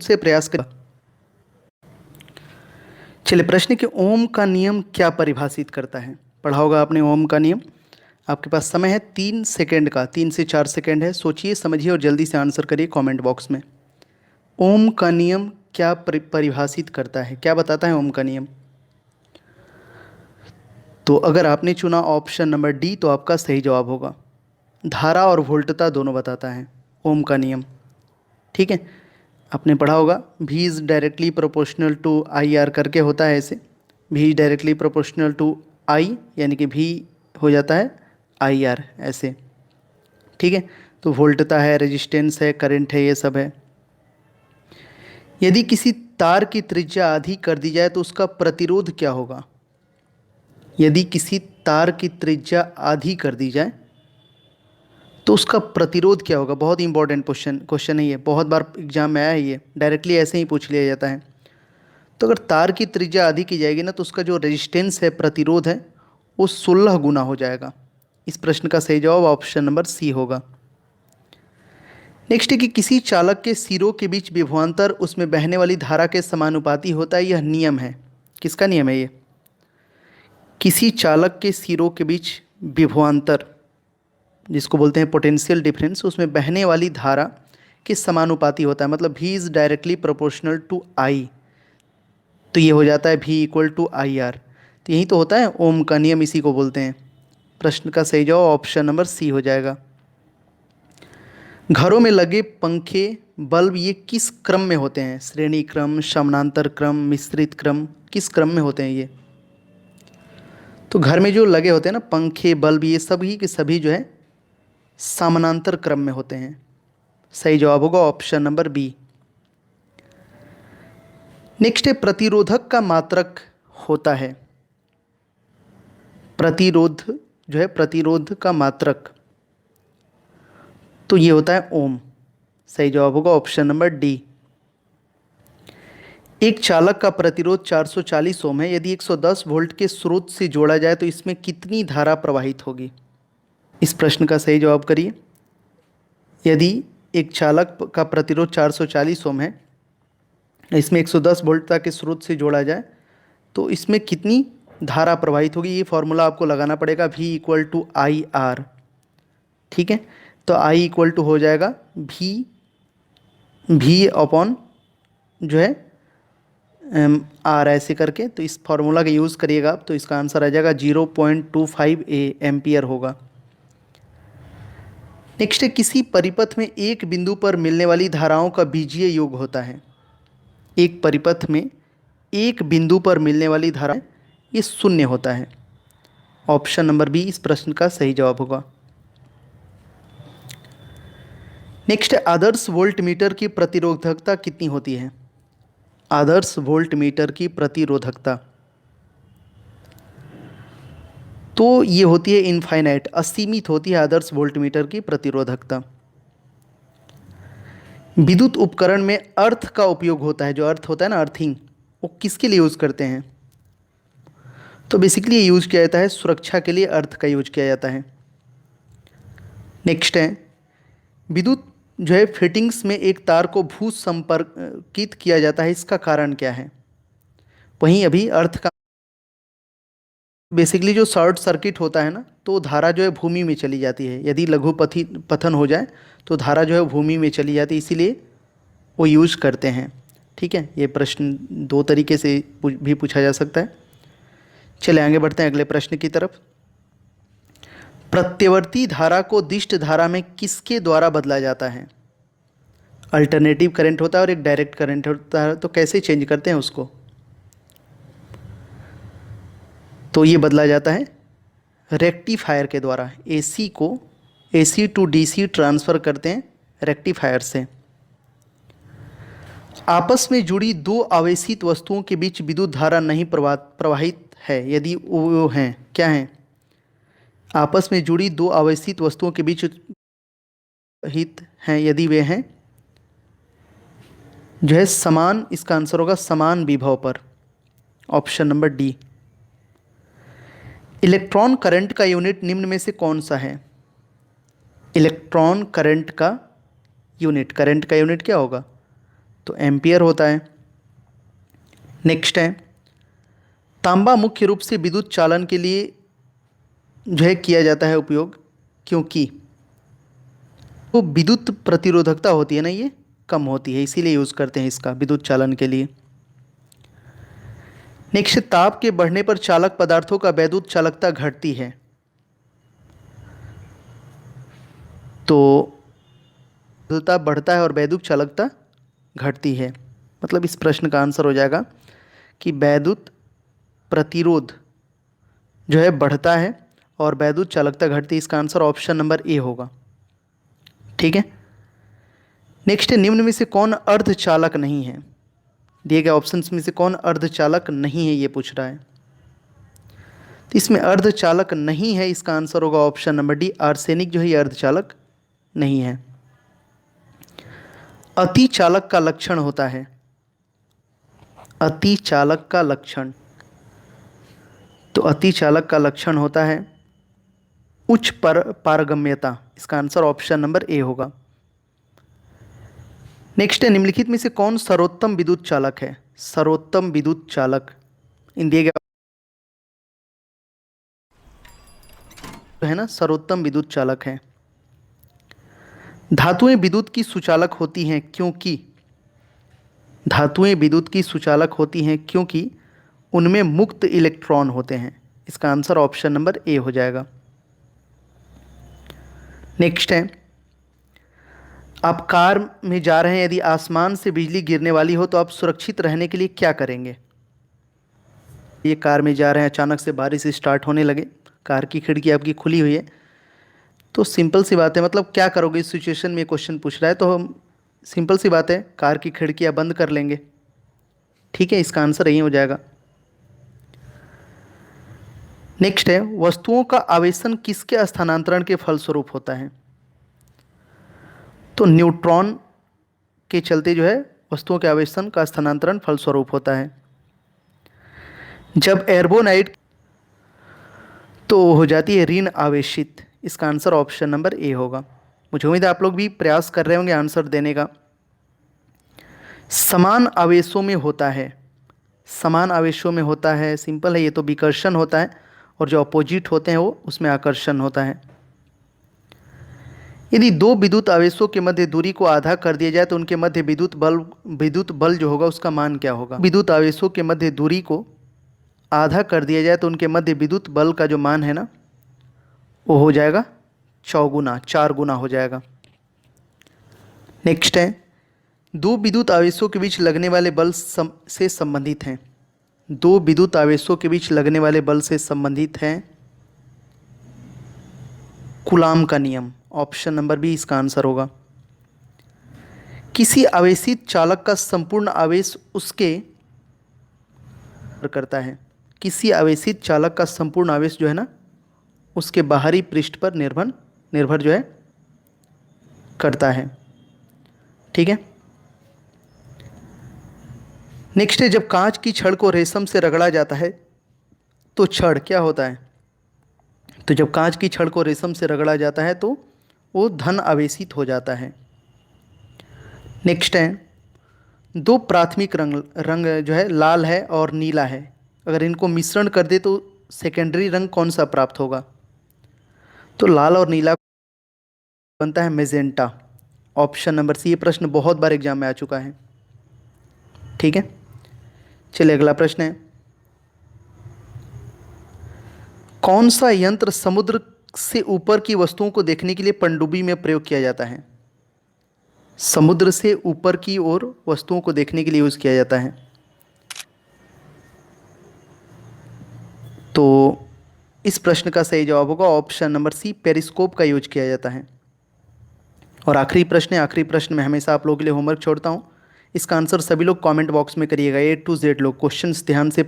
खुद से प्रयास करें। चलिए प्रश्न कि ओम का नियम क्या परिभाषित करता है। पढ़ा होगा आपने ओम का नियम। आपके पास समय है 3 सेकेंड का, 3 से 4 सेकेंड है। सोचिए, समझिए और जल्दी से आंसर करिए कमेंट बॉक्स में। ओम का नियम क्या परिभाषित करता है, क्या बताता है ओम का नियम। तो अगर आपने चुना ऑप्शन नंबर डी तो आपका सही जवाब होगा। धारा और वोल्टता दोनों बताता है ओम का नियम। ठीक है, आपने पढ़ा होगा भी is directly proportional to I R करके होता है ऐसे। भी is directly proportional to I, यानी कि भी हो जाता है आई आर ऐसे। ठीक है, तो वोल्टता है, रेजिस्टेंस है, करंट है, ये सब है। यदि किसी तार की त्रिज्या आधी कर दी जाए तो उसका प्रतिरोध क्या होगा। यदि किसी तार की त्रिज्या आधी कर दी जाए तो उसका प्रतिरोध क्या होगा। बहुत इंपॉर्टेंट क्वेश्चन है ये, बहुत बार एग्जाम में आया है ये, डायरेक्टली ऐसे ही पूछ लिया जाता है। तो अगर तार की त्रिज्या आधी की जाएगी ना तो उसका जो रेजिस्टेंस है, प्रतिरोध है, वो 16 गुना हो जाएगा। इस प्रश्न का सही जवाब ऑप्शन नंबर सी होगा। नेक्स्ट है कि किसी चालक के सिरों के बीच विभवांतर उसमें बहने वाली धारा के समानुपाती होता है। यह नियम है, किसका नियम है ये। किसी चालक के सिरों के बीच विभवांतर, जिसको बोलते हैं पोटेंशियल डिफरेंस, उसमें बहने वाली धारा के समानुपाती होता है। मतलब भी इज़ डायरेक्टली प्रोपोर्शनल टू आई, तो ये हो जाता है भी इक्वल टू आई आर। तो यही तो होता है ओम का नियम, इसी को बोलते हैं। प्रश्न का सही जवाब ऑप्शन नंबर सी हो जाएगा। घरों में लगे पंखे, बल्ब, ये किस क्रम में होते हैं। श्रेणी क्रम, समानांतर क्रम, मिश्रित क्रम, किस क्रम में होते हैं ये। तो घर में जो लगे होते हैं ना पंखे, बल्ब, ये सभी के सभी जो है समानांतर क्रम में होते हैं। सही जवाब होगा ऑप्शन नंबर बी। नेक्स्ट है प्रतिरोधक का मात्रक होता है। प्रतिरोध जो है, प्रतिरोध का मात्रक, तो ये होता है ओम। सही जवाब होगा ऑप्शन नंबर डी। एक चालक का प्रतिरोध 440 ओम है। यदि 110 वोल्ट के स्रोत से जोड़ा जाए तो इसमें कितनी धारा प्रवाहित होगी। इस प्रश्न का सही जवाब करिए। यदि एक चालक का प्रतिरोध 440 ओम है, इसमें 110 वोल्ट तक के स्रोत से जोड़ा जाए तो इसमें कितनी धारा प्रवाहित होगी। ये फॉर्मूला आपको लगाना पड़ेगा, V equal to I R. ठीक है, तो I इक्वल टू हो जाएगा V अपॉन जो है आर ऐसे करके। तो इस फॉर्मूला का यूज़ करिएगा आप, तो इसका आंसर आ जाएगा 0.25 एम्पियर होगा। नेक्स्ट है किसी परिपथ में एक बिंदु पर मिलने वाली धाराओं का बीजीय योग होता है। एक परिपथ में एक बिंदु पर मिलने वाली धारा ये शून्य होता है। ऑप्शन नंबर बी इस प्रश्न का सही जवाब होगा। नेक्स्ट है आदर्श वोल्ट मीटर की प्रतिरोधकता कितनी होती है। आदर्श वोल्ट मीटर की प्रतिरोधकता तो ये होती है इनफाइनाइट, असीमित होती है आदर्श वोल्ट मीटर की प्रतिरोधकता। विद्युत उपकरण में अर्थ का उपयोग होता है। जो अर्थ होता है ना, अर्थिंग, वो किसके लिए यूज़ करते हैं। तो बेसिकली ये यूज़ किया जाता है सुरक्षा के लिए, अर्थ का यूज किया जाता है। नेक्स्ट है विद्युत जो है फिटिंग्स में एक तार को भू संपर्कित किया जाता है, इसका कारण क्या है। वहीं अभी अर्थ का बेसिकली जो शॉर्ट सर्किट होता है ना, तो धारा जो है भूमि में चली जाती है। यदि लघु पथन हो जाए तो धारा जो है भूमि में चली जाती है, इसीलिए वो यूज करते हैं। ठीक है, ये प्रश्न दो तरीके से भी पूछा जा सकता है। चले आगे बढ़ते हैं अगले प्रश्न की तरफ। प्रत्यवर्ती धारा को दिष्ट धारा में किसके द्वारा बदला जाता है। अल्टरनेटिव करंट होता है और एक डायरेक्ट करंट होता है, तो कैसे चेंज करते हैं उसको। तो ये बदला जाता है रेक्टिफायर के द्वारा। एसी को एसी टू डीसी ट्रांसफ़र करते हैं रेक्टिफायर से। आपस में जुड़ी दो आवेशित वस्तुओं के बीच विद्युत धारा नहीं प्रवाहित है यदि वो हैं, क्या हैं। आपस में जुड़ी दो आवेशित वस्तुओं के बीच हित हैं यदि वे हैं जो है समान, इसका आंसर होगा समान विभव पर। Option number D. Electron current का यूनिट निम्न में से कौन सा है। इलेक्ट्रॉन करंट का यूनिट, करंट का यूनिट क्या होगा। तो एम्पियर होता है। नेक्स्ट है, तांबा मुख्य रूप से विद्युत चालन के लिए जो है किया जाता है उपयोग, क्योंकि तो विद्युत प्रतिरोधकता होती है ना, ये कम होती है, इसीलिए यूज़ करते हैं इसका विद्युत चालन के लिए। नेक्स्ट, ताप के बढ़ने पर चालक पदार्थों का वैद्युत चालकता घटती है। तो विद्युतता बढ़ता है और वैद्युत चालकता घटती है, मतलब इस प्रश्न का आंसर हो जाएगा कि वैद्युत प्रतिरोध जो है बढ़ता है और वैद्युत चालकता घटती है। इसका आंसर ऑप्शन नंबर ए होगा। ठीक है। नेक्स्ट, निम्न में से कौन अर्धचालक नहीं है? दिए गए ऑप्शंस में से कौन अर्धचालक नहीं है, ये पूछ रहा है। तो इसमें अर्धचालक नहीं है, इसका आंसर होगा ऑप्शन नंबर डी, आर्सेनिक जो है ये अर्धचालक नहीं है। अति चालक का लक्षण होता है, अति चालक का लक्षण, तो अति चालक का लक्षण होता है उच्च पारगम्यता। इसका आंसर ऑप्शन नंबर ए होगा। नेक्स्ट है, निम्नलिखित में से कौन सर्वोत्तम विद्युत चालक है? सर्वोत्तम विद्युत चालक इन दिए गए है ना, सर्वोत्तम विद्युत चालक है। धातुएं विद्युत की सुचालक होती हैं क्योंकि, धातुएं विद्युत की सुचालक होती हैं क्योंकि उनमें मुक्त इलेक्ट्रॉन होते हैं। इसका आंसर ऑप्शन नंबर ए हो जाएगा। नेक्स्ट है, आप कार में जा रहे हैं, यदि आसमान से बिजली गिरने वाली हो तो आप सुरक्षित रहने के लिए क्या करेंगे? ये कार में जा रहे हैं, अचानक से बारिश स्टार्ट होने लगे, कार की खिड़की आपकी खुली हुई है, तो सिंपल सी बात है, मतलब क्या करोगे इस सिचुएशन में क्वेश्चन पूछ रहा है, तो हम सिंपल सी बात है, कार की खिड़कियाँ बंद कर लेंगे। ठीक है, इसका आंसर यही हो जाएगा। नेक्स्ट है, वस्तुओं का आवेशन किसके स्थानांतरण के फलस्वरूप होता है? तो न्यूट्रॉन के चलते जो है वस्तुओं के आवेशन का स्थानांतरण फलस्वरूप होता है। जब एर्गोनाइट तो हो जाती है ऋण आवेशित। इसका आंसर ऑप्शन नंबर ए होगा। मुझे उम्मीद है आप लोग भी प्रयास कर रहे होंगे आंसर देने का। समान आवेशों में होता है, समान आवेशों में होता है, सिंपल है, ये तो विकर्षण होता है, और जो अपोजिट होते हैं वो उसमें आकर्षण होता है। यदि दो विद्युत आवेशों के मध्य दूरी को आधा कर दिया जाए तो उनके मध्य विद्युत बल जो होगा उसका मान क्या होगा? विद्युत आवेशों के मध्य दूरी को आधा कर दिया जाए तो उनके मध्य विद्युत बल का जो मान है ना, वो हो जाएगा चौगुना, 4 गुना हो जाएगा। नेक्स्ट है, दो विद्युत आवेशों के बीच लगने वाले बल से संबंधित हैं। दो विद्युत आवेशों के बीच लगने वाले बल से संबंधित हैं कूलाम का नियम। ऑप्शन नंबर बी इसका आंसर होगा। किसी आवेशित चालक का संपूर्ण आवेश उसके करता है, किसी आवेशित चालक का संपूर्ण आवेश जो है ना उसके बाहरी पृष्ठ पर निर्भर जो है करता है। ठीक है। नेक्स्ट है, जब कांच की छड़ को रेशम से रगड़ा जाता है तो छड़ क्या होता है? तो जब कांच की छड़ को रेशम से रगड़ा जाता है तो वो धन आवेशित हो जाता है। नेक्स्ट है, दो प्राथमिक रंग जो है लाल है और नीला है, अगर इनको मिश्रण कर दे तो सेकेंडरी रंग कौन सा प्राप्त होगा? तो लाल और नीला बनता है मेजेंटा। Option number C. ये प्रश्न बहुत बार एग्जाम में आ चुका है। ठीक है, चलिए अगला प्रश्न है, कौन सा यंत्र समुद्र से ऊपर की वस्तुओं को देखने के लिए पनडुब्बी में प्रयोग किया जाता है? समुद्र से ऊपर की ओर वस्तुओं को देखने के लिए यूज किया जाता है। तो इस प्रश्न का सही जवाब होगा ऑप्शन नंबर सी, पेरिस्कोप का यूज किया जाता है। और आखिरी प्रश्न है, आखिरी प्रश्न में हमेशा आप लोगों के लिए होमवर्क छोड़ता हूँ, इसका आंसर सभी लोग कमेंट बॉक्स में करिएगा, A to Z लोग क्वेश्चंस ध्यान से